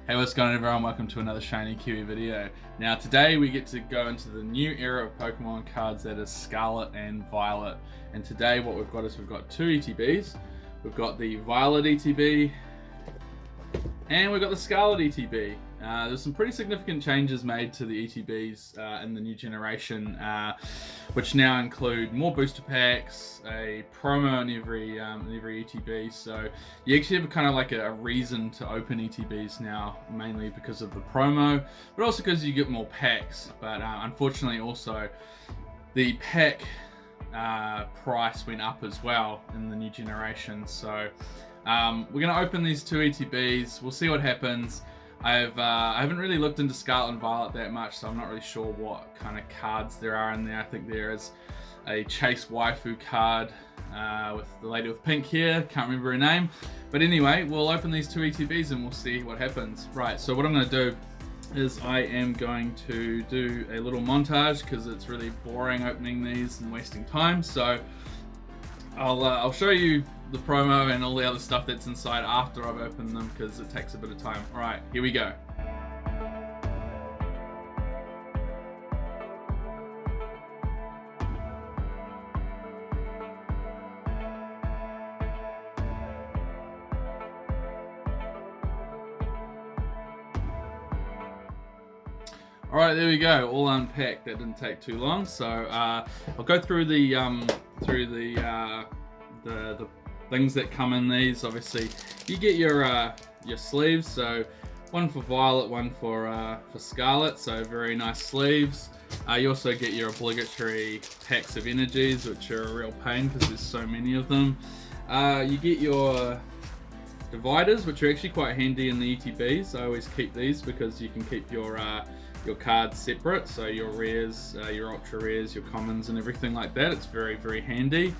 Hey, what's going on everyone? Welcome to another Shiny Kiwi video. Now today we get to go into the new era of Pokemon cards, that is Scarlet and Violet. And today what we've got is we've got two ETBs. We've got the Violet ETB and we've got the Scarlet ETB. There's some pretty significant changes made to the ETBs in the new generation, which now include more booster packs, a promo in every ETB. So you actually have kind of like a reason to open ETBs now, mainly because of the promo, but also because you get more packs. But unfortunately, also the pack price went up as well in the new generation. So we're going to open these two ETBs. We'll see what happens. I haven't really looked into Scarlet and Violet that much, so I'm not really sure what kind of cards there are in there. I think there is a Chase Waifu card with the lady with pink hair. Can't remember her name. But anyway, we'll open these two ETBs and we'll see what happens. Right, so what I'm going to do is I am going to do a little montage because it's really boring opening these and wasting time. So I'll show you the promo and all the other stuff that's inside after I've opened them because it takes a bit of time. Alright, here we go. Alright, there we go, all unpacked. That didn't take too long. So I'll go through the things that come in these. Obviously, you get your sleeves. So one for Violet, one for Scarlet. So very nice sleeves. You also get your obligatory packs of energies, which are a real pain because there's so many of them. You get your dividers, which are actually quite handy in the ETBs. I always keep these because you can keep your cards separate, so your rares, your ultra rares, your commons and everything like that. It's very, very handy.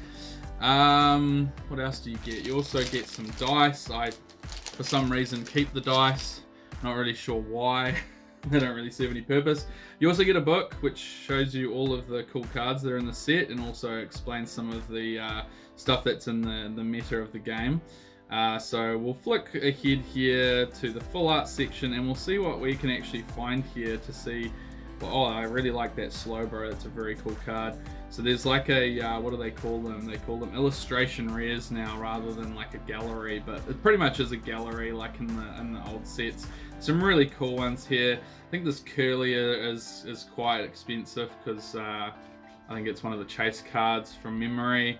What else do you get? You also get some dice. I, for some reason, keep the dice. Not really sure why. They don't really serve any purpose. You also get a book which shows you all of the cool cards that are in the set and also explains some of the stuff that's in the meta of the game. So we'll flick ahead here to the full art section and we'll see what we can actually find here to see. Oh, I really like that Slowbro. That's a very cool card. So there's like a, what do they call them? They call them illustration rares now rather than like a gallery, but it pretty much is a gallery like in the old sets. Some really cool ones here. I think this Curlier is quite expensive because I think it's one of the chase cards from memory.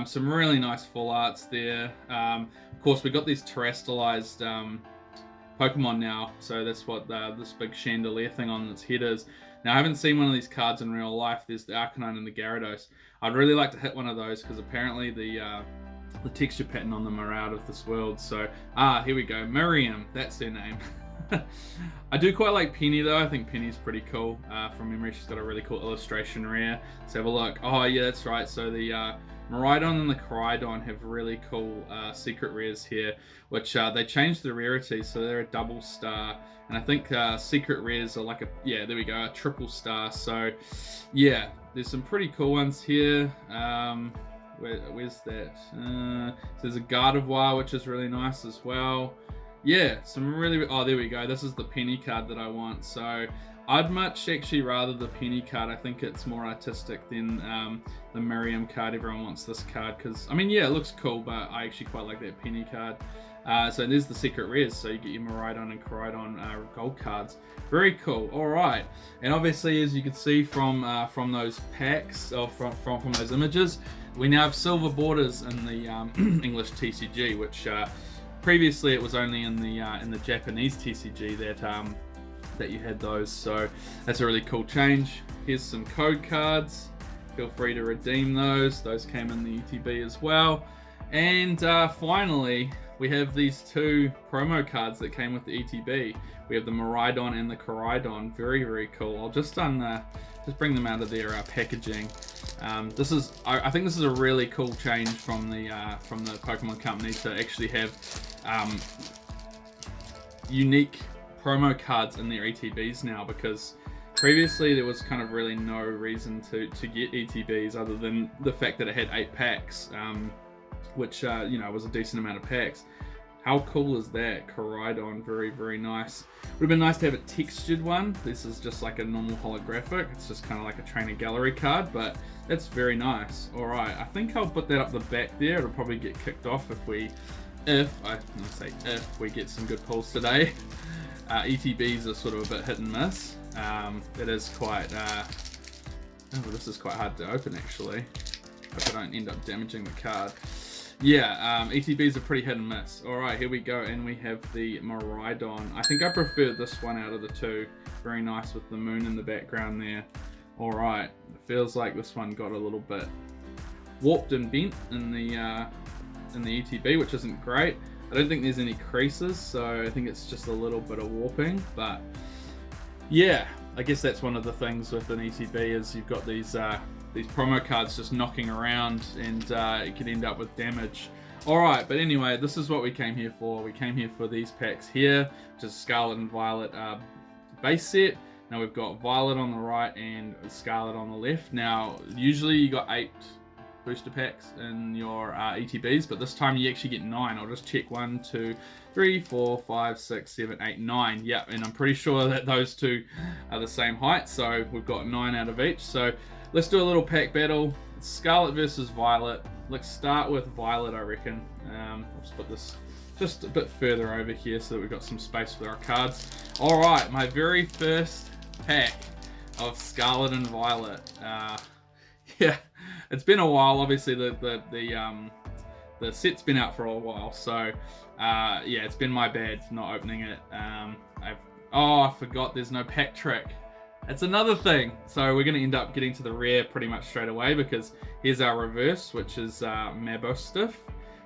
Some really nice full arts there. Of course, we got these terrestrialized Pokemon now, so that's what this big chandelier thing on its head is. Now, I haven't seen one of these cards in real life. There's the Arcanine and the Gyarados. I'd really like to hit one of those because apparently the texture pattern on them are out of this world. So, here we go. Miriam, that's her name. I do quite like Penny though. I think Penny's pretty cool. From memory, she's got a really cool illustration rare. Let's have a look. Oh yeah, that's right. So the Miraidon and the Koraidon have really cool secret rares here, which they changed the rarity, so they're a double star. And I think secret rares are like there we go, a triple star. So yeah, there's some pretty cool ones here. Where's that? So there's a Gardevoir, which is really nice as well. Yeah, some really, oh there we go, this is the Penny card that I want. So I'd much actually rather the Penny card. I think it's more artistic than the Miriam card. Everyone wants this card because, I mean, yeah, it looks cool, but I actually quite like that Penny card. So there's the secret rares. So you get your Miraidon and Koraidon gold cards. Very cool. All right, and obviously, as you can see from those packs or from those images, we now have silver borders in the English TCG, which previously it was only in the Japanese TCG that you had those. So that's a really cool change. Here's some code cards. Feel free to redeem those. Those came in the ETB as well. And finally, we have these two promo cards that came with the ETB. We have the Miraidon and the Koraidon. Very, very cool. I'll just bring them out of their packaging. I think this is a really cool change from the Pokemon Company to actually have unique promo cards in their ETBs now, because previously there was kind of really no reason to get ETBs other than the fact that it had 8 packs, which was a decent amount of packs. How cool is that? Koraidon, very, very nice. Would have been nice to have a textured one. This is just like a normal holographic. It's just kind of like a trainer gallery card, but that's very nice. All right, I think I'll put that up the back there. It'll probably get kicked off if we get some good pulls today. ETBs are sort of a bit hit and miss. It is quite, this is quite hard to open actually. Hope I don't end up damaging the card. Yeah, ETBs are pretty hit and miss. Alright, here we go, and we have the Miraidon. I think I prefer this one out of the two. Very nice with the moon in the background there. Alright, it feels like this one got a little bit warped and bent in the ETB, which isn't great. I don't think there's any creases, so I think it's just a little bit of warping, but yeah, I guess that's one of the things with an ETB is you've got these promo cards just knocking around, and it could end up with damage. Alright, but anyway, this is what we came here for. We came here for these packs here, which is Scarlet and Violet base set. Now we've got Violet on the right and Scarlet on the left. Now, usually you got 8 booster packs in your ETBs, but this time you actually get 9. I'll just check 1, 2, 3, 4, 5, 6, 7, 8, 9. Yep, and I'm pretty sure that those two are the same height, so we've got 9 out of each. So let's do a little pack battle. It's Scarlet versus Violet. Let's start with Violet, I reckon. I'll just put this just a bit further over here so that we've got some space for our cards. Alright, my very first pack of Scarlet and Violet. Yeah, it's been a while. Obviously, the set's been out for a while, so yeah, it's been my bad for not opening it. I forgot there's no pack trick. That's another thing. So we're going to end up getting to the rare pretty much straight away, because here's our reverse, which is Mabostiff.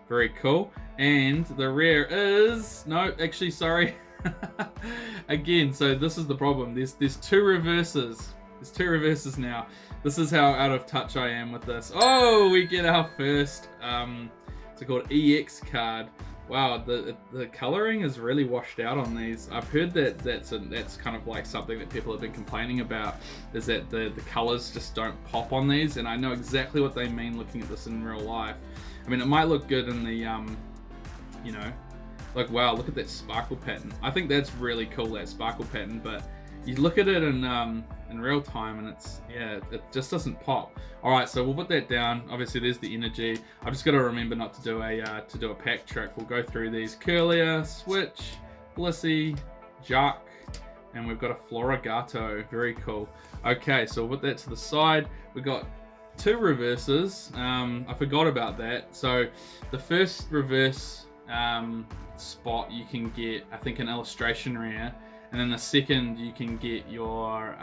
Very cool. And the rare is... No, actually, sorry. Again, so this is the problem. There's 2 reverses. There's 2 reverses now. This is how out of touch I am with this. Oh, we get our first, it's called EX card. Wow, the coloring is really washed out on these. I've heard that that's kind of like something that people have been complaining about, is that the colors just don't pop on these, and I know exactly what they mean looking at this in real life. I mean, it might look good in the, you know, like, wow, look at that sparkle pattern. I think that's really cool, that sparkle pattern, but you look at it in real time and it's, yeah, it just doesn't pop. All right, so we'll put that down. Obviously there's the energy. I've just got to remember not to do a pack trick. We'll go through these: Curlier, Switch, Blissey, Juck, and we've got a Florigato. Very cool. Okay, so we'll put that to the side. We've got 2 reverses. I forgot about that. So the first reverse spot you can get, I think, an illustration rare, and then the second you can get your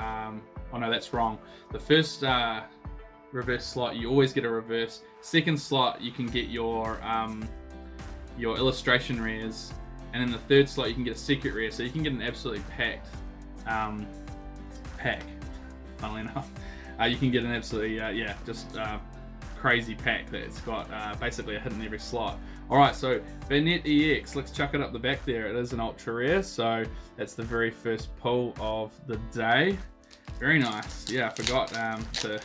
oh no, that's wrong. The first reverse slot you always get a reverse. Second slot you can get your illustration rares, and then the third slot you can get a secret rare, so you can get an absolutely packed pack, funnily enough. You can get an absolutely crazy pack that's got basically a hit in every slot. Alright, so Banette EX, let's chuck it up the back there. It is an ultra rare, so that's the very first pull of the day. Very nice. Yeah, I forgot the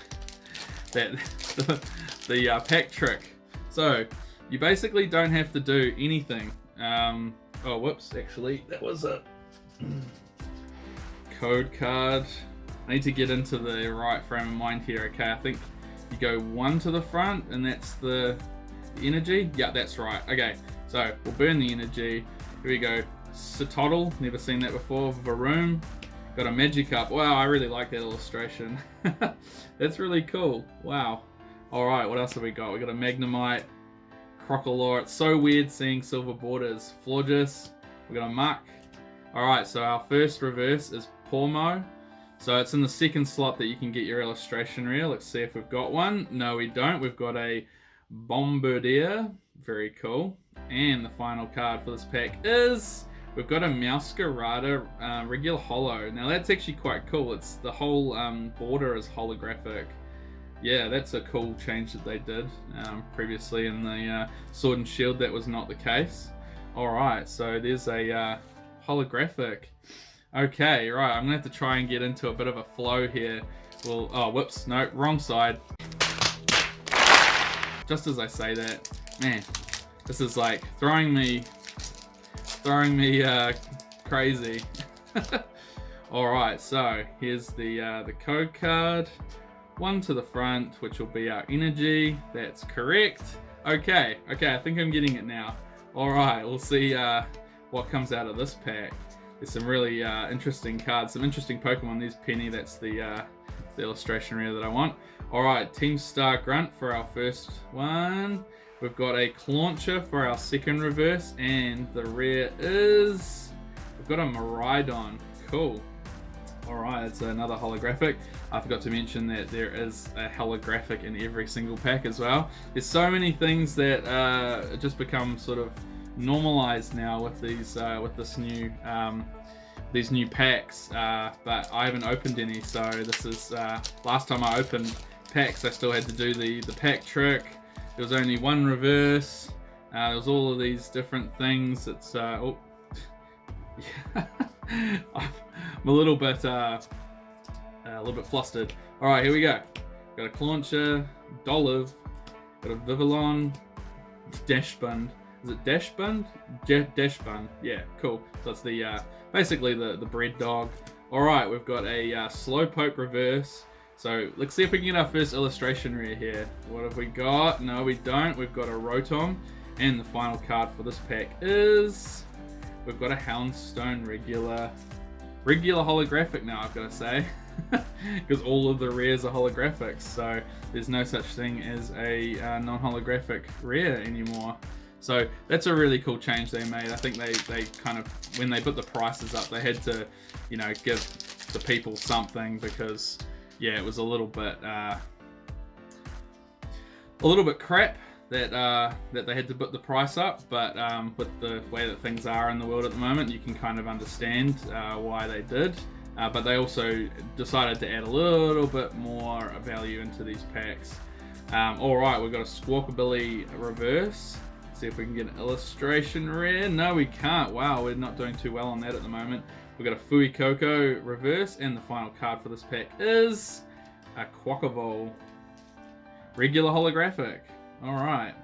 pack trick. So you basically don't have to do anything. Oh, whoops, actually, that was a code card. I need to get into the right frame of mind here. Okay, I think you go 1 to the front, and that's the energy. Yeah, that's right. Okay, so we'll burn the energy. Here we go. Sotodle, never seen that before. Varoom, got a Magikarp. Wow, I really like that illustration. That's really cool. Wow. Alright, what else have we got? We got a Magnemite, Crocodile. It's so weird seeing silver borders. Florges, we got a Muck. Alright, so our first reverse is Pormo. So it's in the second slot that you can get your illustration rare. Let's see if we've got one. No, we don't. We've got a Bombardier. Very cool. And the final card for this pack is, we've got a Meowscarada regular holo. Now that's actually quite cool. It's the whole border is holographic. Yeah, that's a cool change that they did. Previously in the Sword and Shield, that was not the case. Alright, so there's a holographic. Okay, right, I'm gonna have to try and get into a bit of a flow here. Well, oh, whoops, no, wrong side. Just as I say that, man, this is like throwing me throwing me crazy. Alright, so here's the code card. One to the front, which will be our energy. That's correct. Okay, I think I'm getting it now. Alright, we'll see what comes out of this pack. There's some really interesting cards, some interesting Pokemon. There's Penny, that's the illustration rare that I want. Alright, Team Star Grunt for our first one. We've got a Clauncher for our second reverse, and the rare is... we've got a Miraidon. Cool. Alright, it's another holographic. I forgot to mention that there is a holographic in every single pack as well. There's so many things that just become sort of normalized now with these these new packs, but I haven't opened any, so this is last time I opened packs I still had to do the pack trick. There was only one reverse. There was all of these different things. It's oh I'm a little bit flustered. All right, here we go. Got a Clauncher, Dolive, got a Vivillon, Dashbund. Is it Dashbund? Dashbund. Yeah, cool. So it's the basically the bread dog. All right, we've got a Slowpoke reverse. So let's see if we can get our first illustration rare here. What have we got? No, we don't. We've got a Rotom, and the final card for this pack is we've got a Houndstone regular holographic now, I've got to say, because all of the rares are holographics, so there's no such thing as a non-holographic rare anymore. So that's a really cool change they made. I think they kind of, when they put the prices up, they had to, you know, give the people something, because yeah, it was a little bit crap that they had to put the price up, but with the way that things are in the world at the moment, you can kind of understand why they did. But they also decided to add a little bit more value into these packs. Alright, we've got a Squawkabilly reverse. See if we can get an illustration rare. No, we can't. Wow, we're not doing too well on that at the moment. We've got a Fuecoco reverse, and the final card for this pack is a Quackavole regular holographic. Alright.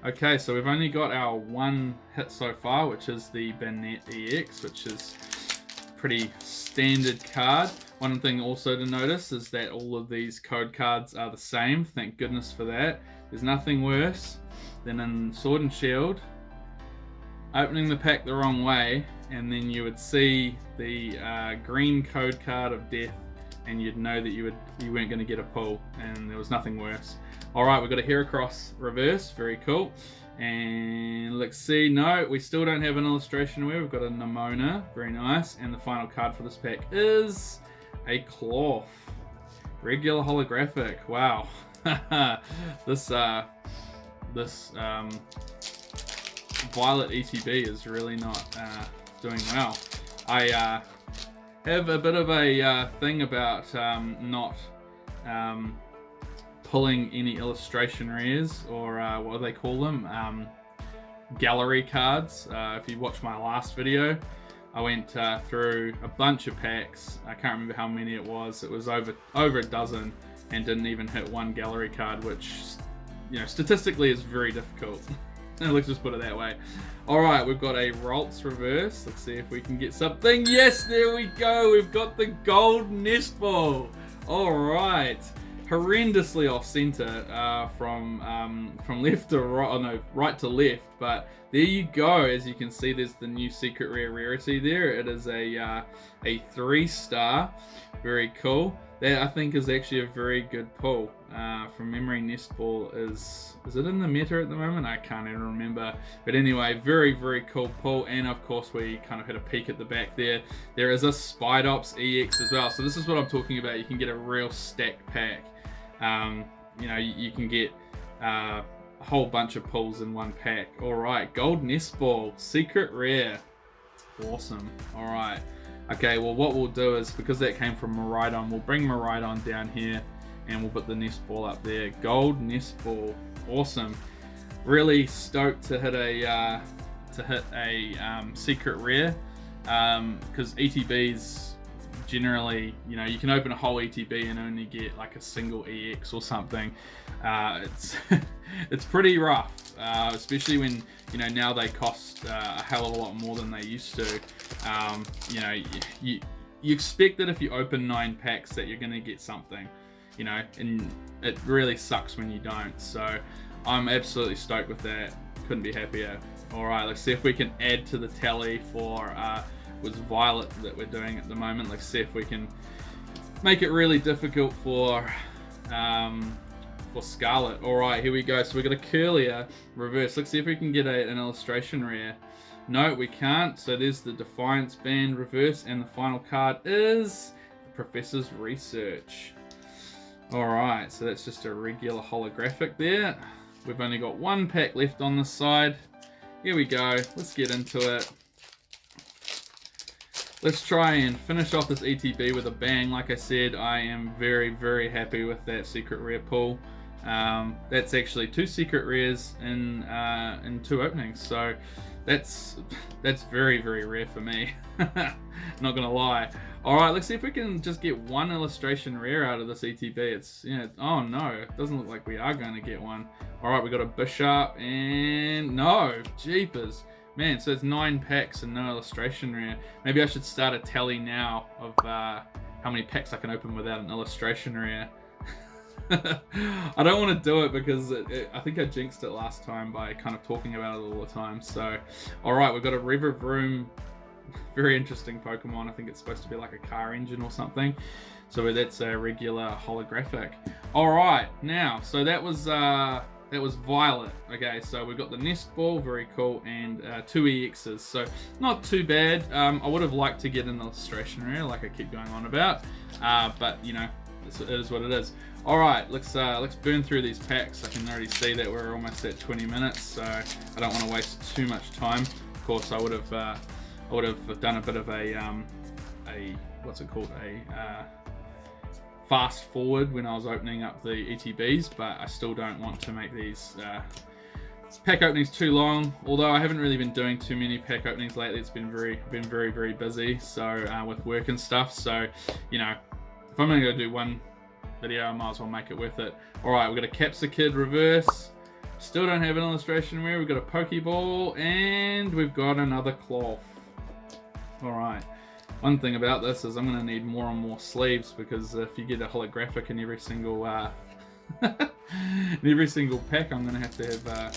Okay, so we've only got our one hit so far, which is the Banette EX, which is pretty standard card. One thing also to notice is that all of these code cards are the same. Thank goodness for that. There's nothing worse than in Sword and Shield opening the pack the wrong way, and then you would see the green code card of death, and you'd know that you weren't going to get a pull, and there was nothing worse. Alright, we've got a Heracross reverse, very cool. And let's see, no, we still don't have an illustration where we've got a Nimona, very nice. And the final card for this pack is a Cloth, regular holographic. Wow. this Violet ETB is really not doing well. I have a bit of a thing about not pulling any illustration rares, or what do they call them? Gallery cards. If you watched my last video, I went through a bunch of packs. I can't remember how many it was. It was over a dozen, and didn't even hit one gallery card, which, you know, statistically is very difficult. Let's just put it that way. Alright, we've got a Ralts reverse. Let's see if we can get something. Yes, there we go. We've got the gold nest ball. Alright. Horrendously off center from left to right, oh no, right to left, but there you go. As you can see, there's the new secret rare rarity there. It is a 3-star, very cool. That I think is actually a very good pull. From memory, nest ball is it in the meta at the moment? I can't even remember. But anyway, very, very cool pull. And of course, we kind of had a peek at the back there. There is a Spidops EX as well. So this is what I'm talking about. You can get a real stack pack. You know, you can get a whole bunch of pulls in one pack. Alright, gold nest ball, secret rare. Awesome. Alright. Okay, well what we'll do is, because that came from Miraidon, we'll bring Miraidon down here and we'll put the nest ball up there. Gold nest ball. Awesome. Really stoked to hit a secret rare, because ETBs generally, you know, you can open a whole ETB and only get like a single EX or something. It's it's pretty rough, especially when, you know, now they cost a hell of a lot more than they used to. You know, you expect that if you open 9 packs that you're gonna get something, you know, and it really sucks when you don't. So I'm absolutely stoked with that. Couldn't be happier. All right, let's see if we can add to the tally for was Violet that we're doing at the moment. Let's see if we can make it really difficult for Scarlet. All right, here we go. So we got a Curlier reverse. Let's see if we can get an illustration rare. No, we can't. So there's the Defiance Band reverse, and the final card is the Professor's Research. All right, so that's just a regular holographic there. We've only got 1 pack left on this side. Here we go. Let's get into it. Let's try and finish off this ETB with a bang. Like I said, I am very, very happy with that secret rare pull. That's actually 2 secret rares in 2 openings, so that's very, very rare for me. Not gonna lie. All right, let's see if we can just get 1 illustration rare out of this ETB. It's, you know, oh no, it doesn't look like we are going to get one. All right, we got a Bishop, and no, jeepers. Man, so it's 9 packs and no illustration rare. Maybe I should start a tally now of how many packs I can open without an illustration rare. I don't want to do it because I think I jinxed it last time by kind of talking about it all the time. So, all right, we've got a Revavroom, very interesting Pokemon. I think it's supposed to be like a car engine or something. So that's a regular holographic. All right, now, so that was Violet. Okay, so we've got the Nest Ball, very cool, and 2 EXs, so not too bad. I would have liked to get an illustration rare, like I keep going on about, but you know, it is what it is. All right, let's burn through these packs. I can already see that we're almost at 20 minutes, so I don't want to waste too much time. Of course, I would have done a bit of a what's it called, a fast forward when I was opening up the ETBs, but I still don't want to make these pack openings too long. Although I haven't really been doing too many pack openings lately. It's been very busy, so with work and stuff. So, you know, if I'm gonna go do 1 video, I might as well make it worth it. All right, we've got a Capsakid reverse. Still don't have an illustration rare. We've got a Pokeball, and we've got another Cloth. All right. One thing about this is I'm going to need more and more sleeves, because if you get a holographic in every single in every single pack, I'm going to have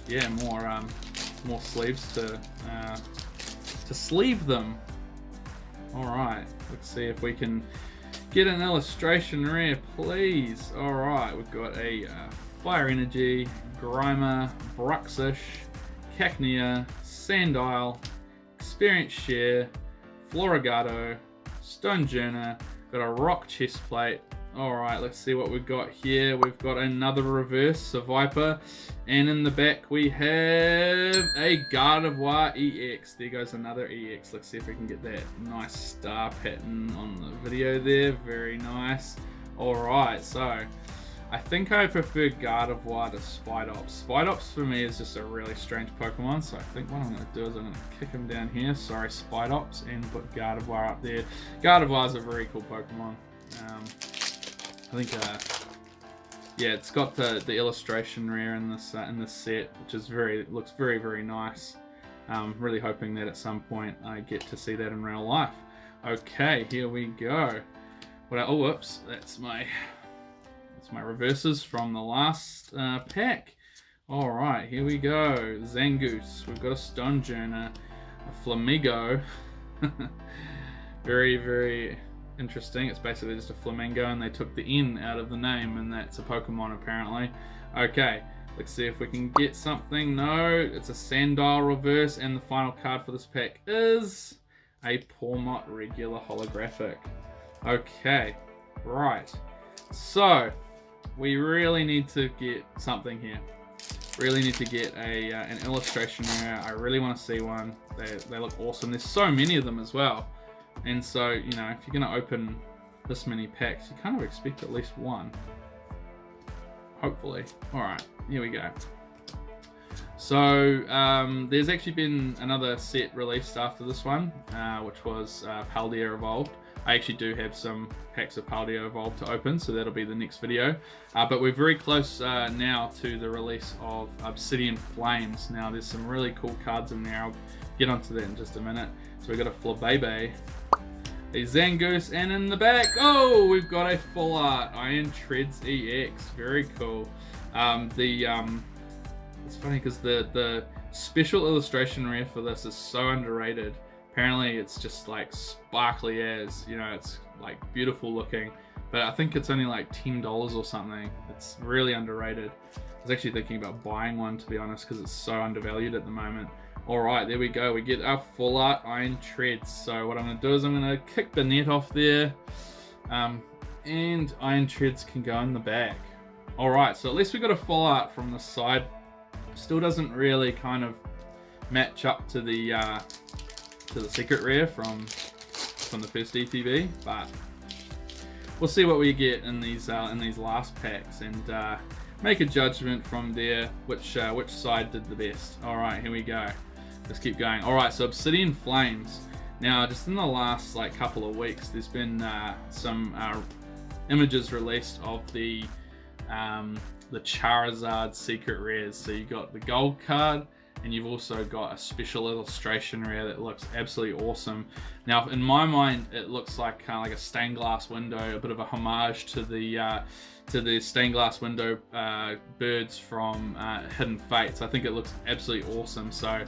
yeah, more sleeves to sleeve them. All right, let's see if we can get an illustration rare, please. All right, we've got a Fire Energy, Grimer, Bruxish, Cacnea, Sandile, Experience Share, Floragato, Stonjourner, got a Rock Chestplate. Alright, let's see what we've got here. We've got another reverse, Viper, and in the back we have a Gardevoir EX. There goes another EX. Let's see if we can get that nice star pattern on the video there. Very nice. Alright, so I think I prefer Gardevoir to Spidops. Spidops for me is just a really strange Pokemon, so I think what I'm going to do is I'm going to kick him down here, sorry Spidops, and put Gardevoir up there. Gardevoir is a very cool Pokemon. I think, yeah, it's got the illustration rare in this set, which is looks very nice. Really hoping that at some point I get to see that in real life. Okay, here we go. Oh, whoops, that's my reverses from the last pack. All right, here we go. Zangoose. We've got a Stonjourner, a Flamigo. very interesting. It's basically just a flamingo, and they took the N out of the name, and that's a Pokemon apparently. Okay, let's see if we can get something. No, it's a Sandile reverse, and the final card for this pack is a Pawmot regular holographic. Okay, right. So we really need to get something here. Really need to get an illustration rare. I really want to see one. They look awesome. There's so many of them as well. And so, you know, if you're going to open this many packs, you kind of expect at least one. Hopefully. Alright, here we go. So, there's actually been another set released after this one, which was Paldea Evolved. I actually do have some packs of Paldea Evolved to open, so that'll be the next video. But we're very close now to the release of Obsidian Flames. Now there's some really cool cards in there. I'll get onto that in just a minute. So we've got a Flabébé, a Zangoose, and in the back, oh, we've got a full art Iron Treads EX. Very cool. It's funny because the special illustration rare for this is so underrated. Apparently it's just like sparkly as, you know, it's like beautiful looking, but I think it's only like $10 or something. It's really underrated. I was actually thinking about buying one, to be honest, because it's so undervalued at the moment. All right, there we go. We get our full art Iron Treads. So what I'm going to do is I'm going to kick the net off there, and Iron Treads can go in the back. All right, so at least we got a full art from the side. Still doesn't really kind of match up to the secret rare from the first ETB, but we'll see what we get in these last packs and make a judgment from there which side did the best. All right, here we go. Let's keep going. All right, so Obsidian Flames. Now, just in the last like couple of weeks, there's been some images released of the Charizard secret rares. So you got the gold card, and you've also got a special illustration rare that looks absolutely awesome. Now, in my mind, it looks like kind of like a stained glass window, a bit of a homage to the stained glass window birds from Hidden Fates. I think it looks absolutely awesome. So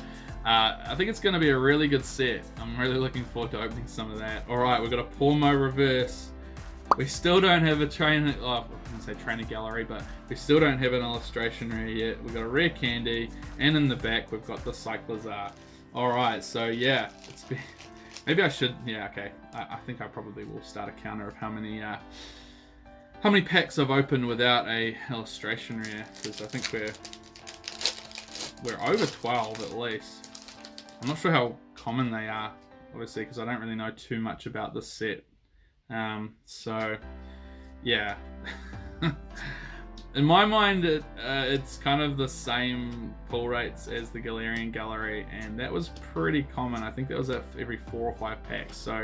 I think it's going to be a really good set. I'm really looking forward to opening some of that. All right, we've got a Pormo reverse. We still don't have a trainer, oh, I wouldn't say trainer gallery, but we still don't have an illustration rare yet. We've got a rare candy, and in the back we've got the Cyclizar. All right, so yeah, it's been, maybe I should, yeah, okay. I think I probably will start a counter of how many packs I've opened without a illustration rare, because I think we're over 12 at least. I'm not sure how common they are, obviously, because I don't really know too much about this set. So yeah, in my mind it's kind of the same pull rates as the Galarian Gallery, and that was pretty common. I think that was every 4 or 5 packs, so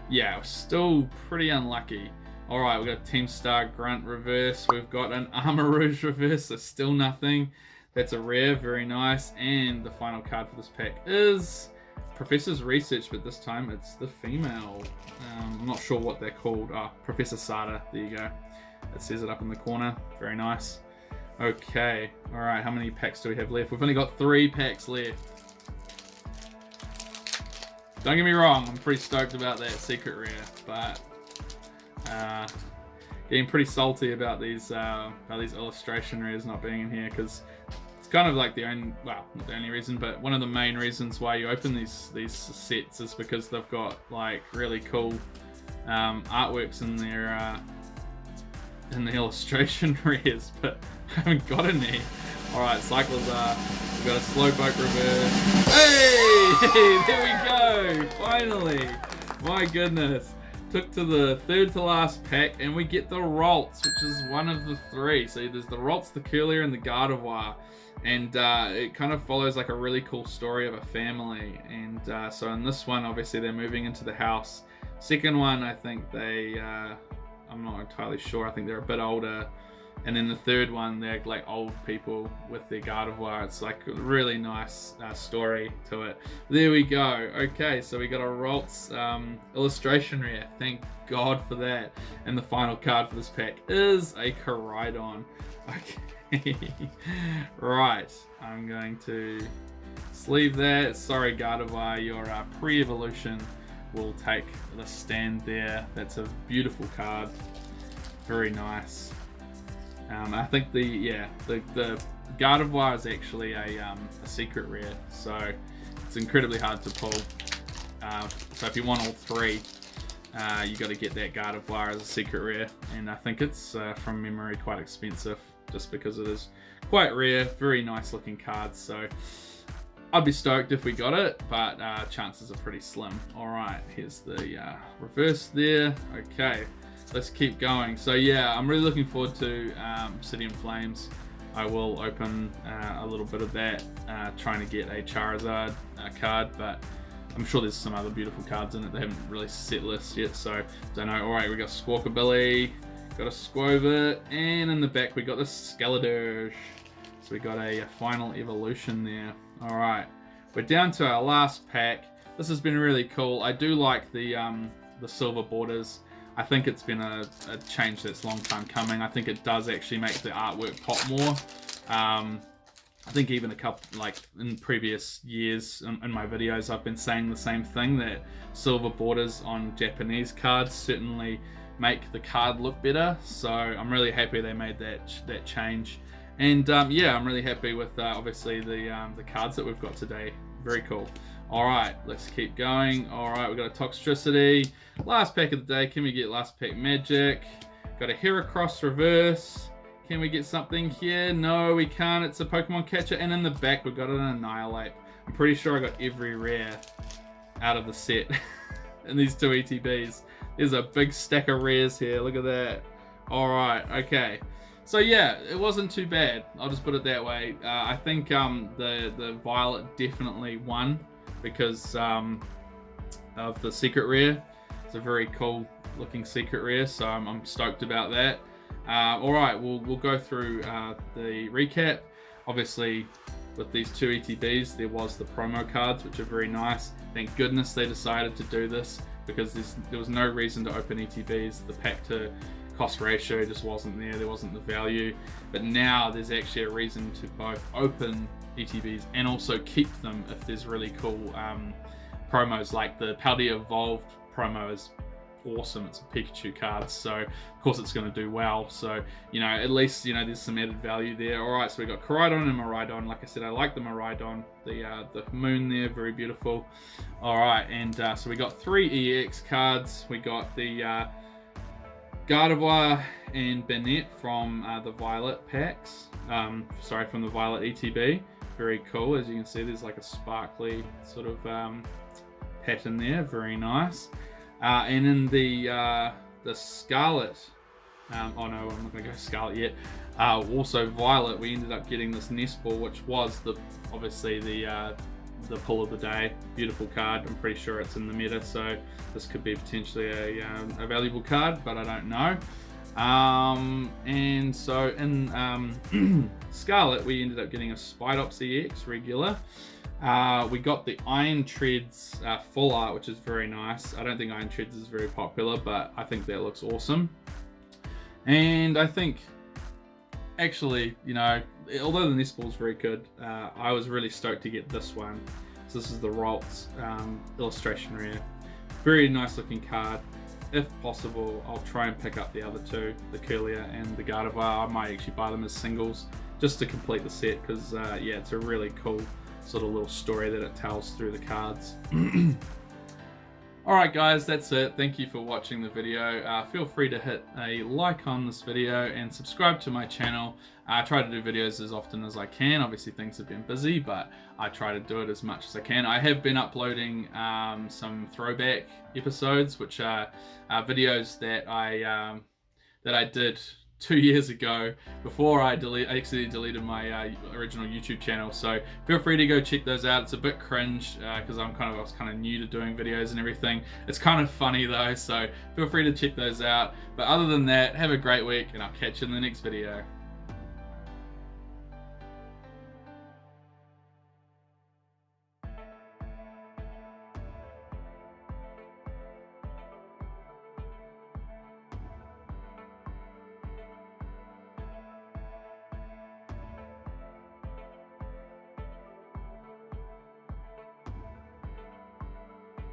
yeah, still pretty unlucky. All right, we've got Team Star Grunt reverse, we've got an Armor Rouge reverse, so still nothing. That's a rare, very nice. And the final card for this pack is Professor's Research, but this time it's the female. I'm not sure what they're called. Professor Sada, there you go. It says it up in the corner. Very nice. Okay, all right, how many packs do we have left? We've only got 3 packs left. Don't get me wrong, I'm pretty stoked about that secret rare, but getting pretty salty about these illustration rares not being in here, because it's kind of like the only, well, not the only reason, but one of the main reasons why you open these sets is because they've got like really cool artworks in their in the illustration rares, but I haven't got any. All right, Cyclizar, we've got a Slowpoke reverse. Hey, there we go, finally. My goodness. Took to the third to last pack, and we get the Ralts, which is one of the 3. So there's the Ralts, the Curlier, and the Gardevoir. And it kind of follows like a really cool story of a family. And so in this one, obviously they're moving into the house. Second one, I think they, I'm not entirely sure, I think they're a bit older. And then the third one, they're like old people with their Gardevoir. It's like a really nice story to it. There we go. Okay, so we got a Ralts illustration rare. Thank God for that. And the final card for this pack is a Koraidon. Okay. Right, I'm going to sleeve that. Sorry, Gardevoir, your pre-evolution will take the stand there. That's a beautiful card. Very nice. I think the Gardevoir is actually a secret rare, so it's incredibly hard to pull. So if you want all 3, you got to get that Gardevoir as a secret rare, and I think it's from memory quite expensive, just because it is quite rare. Very nice looking cards, so I'd be stoked if we got it, but chances are pretty slim. All right, here's the reverse there. Okay. Let's keep going. So yeah, I'm really looking forward to Obsidian Flames. I will open a little bit of that, trying to get a Charizard card, but I'm sure there's some other beautiful cards in it. They haven't really set lists yet, so don't know. All right, we got Squawkabilly, got a Squover, and in the back we got the Skeledirge. So we got a final evolution there. All right, we're down to our last pack. This has been really cool. I do like the silver borders. I think it's been a change that's long time coming. I think it does actually make the artwork pop more. I think even a couple, like in previous years in my videos, I've been saying the same thing, that silver borders on Japanese cards certainly make the card look better. So I'm really happy they made that change. And yeah, I'm really happy with obviously the cards that we've got today. Very cool. All right, let's keep going. All right, we've got a Toxtricity. Last pack of the day. Can we get last pack magic? Got a Heracross reverse. Can we get something here? No, we can't. It's a Pokemon catcher. And in the back, we've got an Annihilate. I'm pretty sure I got every rare out of the set in these 2 ETBs. There's a big stack of rares here. Look at that. All right, okay. So yeah, it wasn't too bad. I'll just put it that way. I think the Violet definitely won because of the secret rare. It's a very cool looking secret rare, so I'm stoked about that. All right, we'll go through the recap. Obviously, with these 2 ETBs, there was the promo cards, which are very nice. Thank goodness they decided to do this, because there was no reason to open ETBs. The pack to cost ratio just wasn't there. There wasn't the value. But now there's actually a reason to both open ETBs and also keep them if there's really cool promos. Like the Paldea Evolved promo is awesome. It's a Pikachu card, so of course it's going to do well. So, you know, at least, you know, there's some added value there. All right, so we got Koraidon and Miraidon. Like I said, I like the Miraidon. The moon there, very beautiful. All right, and so we got 3 EX cards. We got the Gardevoir and Bennett from the Violet packs. Sorry, from the Violet ETB. Very cool. As you can see, there's like a sparkly sort of pattern there. Very nice. And in the Scarlet, oh no, I'm not going to go Scarlet yet. Also Violet, we ended up getting this Nest Ball, which was obviously the pull of the day. Beautiful card. I'm pretty sure it's in the meta, so this could be potentially a valuable card, but I don't know. And so in Scarlet, we ended up getting a Spidops EX regular. We got the Iron Treads full art, which is very nice. I don't think Iron Treads is very popular, but I think that looks awesome. And I think, actually, you know, although the Nest Ball is very good, I was really stoked to get this one. So this is the Ralts illustration rare. Very nice looking card. If possible, I'll try and pick up the other 2, the Curlia and the Gardevoir. I might actually buy them as singles just to complete the set, because yeah, it's a really cool sort of little story that it tells through the cards. Alright guys, that's it. Thank you for watching the video. Feel free to hit a like on this video and subscribe to my channel. I try to do videos as often as I can. Obviously things have been busy, but I try to do it as much as I can. I have been uploading some throwback episodes, which are videos that I did 2 years ago, before I accidentally deleted my original YouTube channel. So feel free to go check those out. It's a bit cringe because I was kind of new to doing videos and everything. It's kind of funny though, so feel free to check those out. But other than that, have a great week, and I'll catch you in the next video.